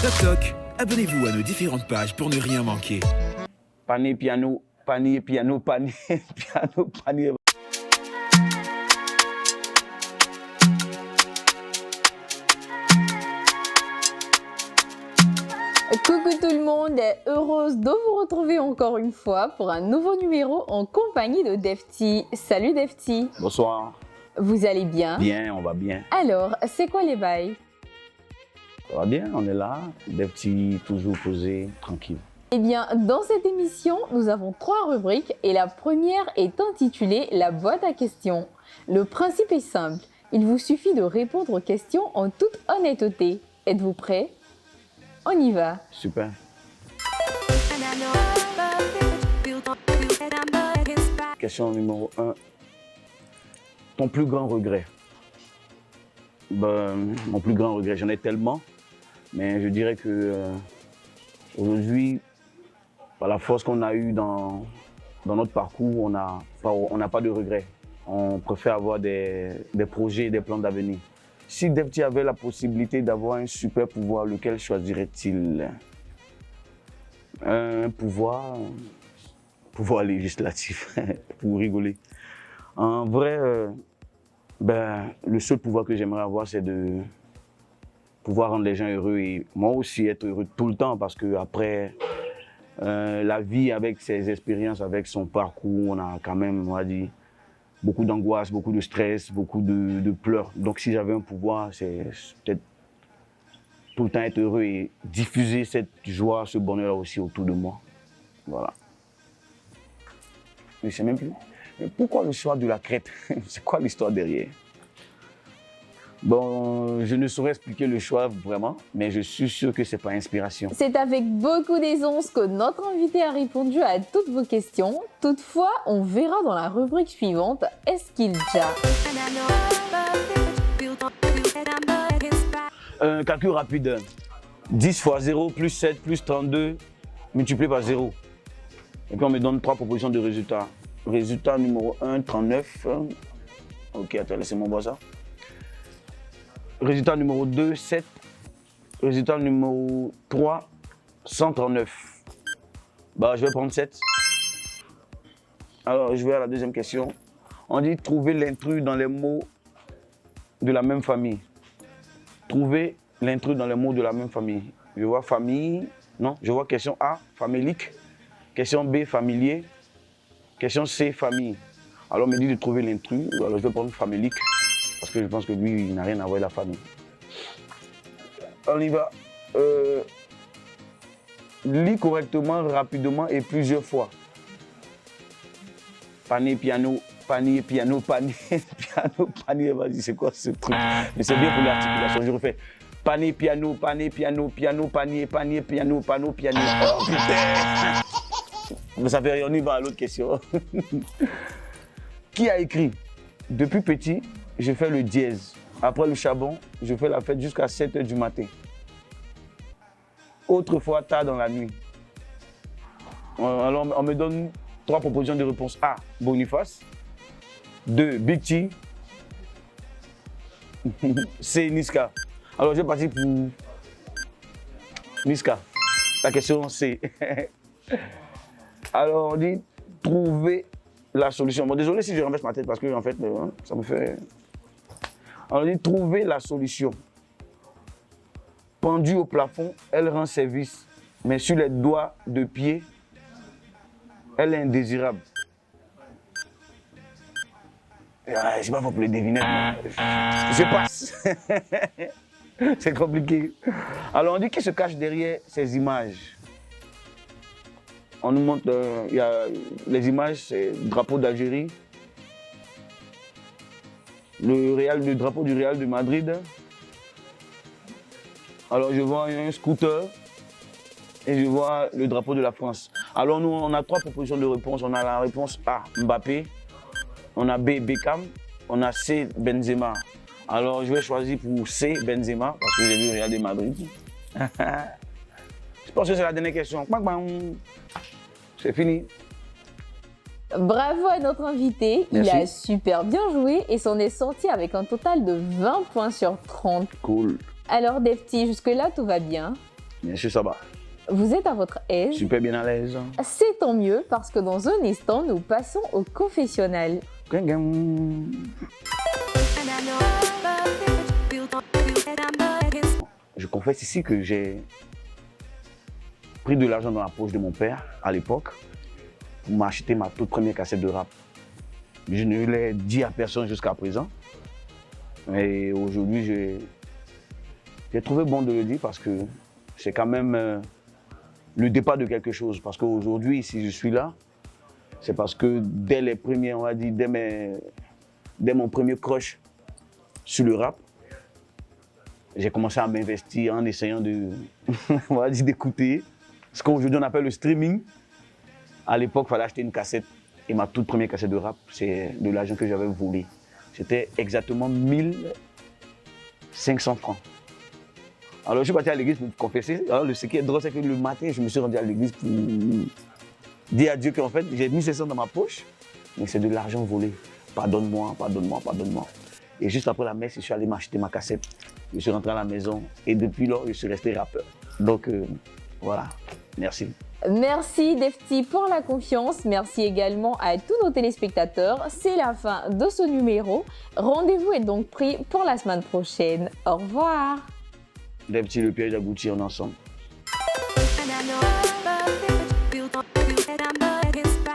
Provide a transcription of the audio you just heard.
Toc toc, abonnez-vous à nos différentes pages pour ne rien manquer. Panier, piano, panier, piano, panier, piano, panier. Coucou tout le monde, heureuse de vous retrouver encore une fois pour un nouveau numéro en compagnie de Defty. Salut Defty. Bonsoir. Vous allez bien? Bien, on va bien. Alors, c'est quoi les bails? Ça va bien, on est là. Des petits, toujours posés, tranquille. Eh bien, dans cette émission, nous avons 3 rubriques et la première est intitulée La boîte à questions. Le principe est simple, il vous suffit de répondre aux questions en toute honnêteté. Êtes-vous prêts? On y va. Super. Question numéro 1. Ton plus grand regret? Mon plus grand regret, j'en ai tellement, mais je dirais que aujourd'hui, par la force qu'on a eue dans notre parcours, on n'a pas de regrets. On préfère avoir des projets et des plans d'avenir. Si Defty avait la possibilité d'avoir un super pouvoir, lequel choisirait-il? Un pouvoir législatif, pour rigoler. En vrai, le seul pouvoir que j'aimerais avoir, c'est de pouvoir rendre les gens heureux et moi aussi être heureux tout le temps, parce qu'après, la vie avec ses expériences, avec son parcours, on a quand même, on va dire, beaucoup d'angoisse, beaucoup de stress, beaucoup de pleurs. Donc si j'avais un pouvoir, c'est peut-être tout le temps être heureux et diffuser cette joie, ce bonheur aussi autour de moi. Voilà. Je ne sais même plus. Mais pourquoi le choix de la crête? C'est quoi l'histoire derrière? Bon, je ne saurais expliquer le choix vraiment, mais je suis sûr que ce n'est pas inspiration. C'est avec beaucoup d'aisance que notre invité a répondu à toutes vos questions. Toutefois, on verra dans la rubrique suivante, est-ce qu'il déjà? Calcul rapide. 10 fois 0 plus 7 plus 32 multiplié par 0. Et puis on me donne 3 propositions de résultats. Résultat numéro 1, 39. Ok, attends, laissez-moi voir ça. Résultat numéro 2, 7. Résultat numéro 3, 139. Je vais prendre 7. Alors, je vais à la deuxième question. On dit trouver l'intrus dans les mots de la même famille. Trouver l'intrus dans les mots de la même famille. Je vois famille. Non, je vois question A, famélique. Question B, familier. Question C, famille. Alors, on me dit de trouver l'intrus. Alors, je vais prendre famélique. Parce que je pense que lui, il n'a rien à voir avec la famille. On y va. Lis correctement, rapidement et plusieurs fois. Panier, piano, panier, piano, panier, piano, panier. Vas-y, c'est quoi ce truc? Mais c'est bien pour l'articulation. Je refais. Panier, piano, panier, piano, piano, panier, panier, piano, panneau, piano. Oh putain! Mais ça fait rien, on y va à l'autre question. Qui a écrit? Depuis petit, je fais le dièse. Après le charbon, je fais la fête jusqu'à 7 h du matin. Autrefois, tard dans la nuit. Alors, on me donne 3 propositions de réponse. A, Boniface. 2, Big T. C, Niska. Alors, je vais partir pour Niska. La question C. Alors, on dit trouver la solution. Bon, désolé si je renverse ma tête parce que en fait, ça me fait... On dit trouver la solution. Pendue au plafond, elle rend service, mais sur les doigts de pied, elle est indésirable. Je ne sais pas pour les devinettes. Je passe. C'est compliqué. Alors on dit qu'il se cache derrière ces images. On nous montre, il y a les images, c'est le drapeau d'Algérie, le drapeau du Real de Madrid. Alors je vois un scooter et je vois le drapeau de la France. Alors nous, on a 3 propositions de réponse. On a la réponse A, Mbappé. On a B, Beckham. On a C, Benzema. Alors je vais choisir pour C, Benzema, parce que j'ai vu le Real de Madrid. Je pense que c'est la dernière question. C'est fini. Bravo à notre invité, Merci. Il a super bien joué et s'en est sorti avec un total de 20 points sur 30. Cool. Alors Defty, jusque-là tout va bien? Bien sûr, ça va. Vous êtes à votre aise? Super bien à l'aise. C'est tant mieux parce que dans un instant, nous passons au confessionnal. Je confesse ici que j'ai pris de l'argent dans la poche de mon père à l'époque pour m'acheter ma toute première cassette de rap. Je ne l'ai dit à personne jusqu'à présent. Et aujourd'hui, j'ai trouvé bon de le dire parce que c'est quand même le départ de quelque chose. Parce qu'aujourd'hui, si je suis là, c'est parce que dès les premiers, on va dire, dès mon premier crush sur le rap, j'ai commencé à m'investir en essayant on va dire, d'écouter ce qu'aujourd'hui on appelle le streaming. À l'époque, il fallait acheter une cassette. Et ma toute première cassette de rap, c'est de l'argent que j'avais volé. C'était exactement 1500 francs. Alors, je suis parti à l'église pour me confesser. Alors, ce qui est drôle, c'est que le matin, je me suis rendu à l'église pour dire à Dieu qu'en fait, j'ai mis 500 dans ma poche, mais c'est de l'argent volé. Pardonne-moi, pardonne-moi, pardonne-moi. Et juste après la messe, je suis allé m'acheter ma cassette. Je suis rentré à la maison et depuis lors, je suis resté rappeur. Donc, voilà. Merci. Merci Defty pour la confiance. Merci également à tous nos téléspectateurs. C'est la fin de ce numéro. Rendez-vous est donc pris pour la semaine prochaine. Au revoir. Defty, le piège aboutit, on est ensemble. And I know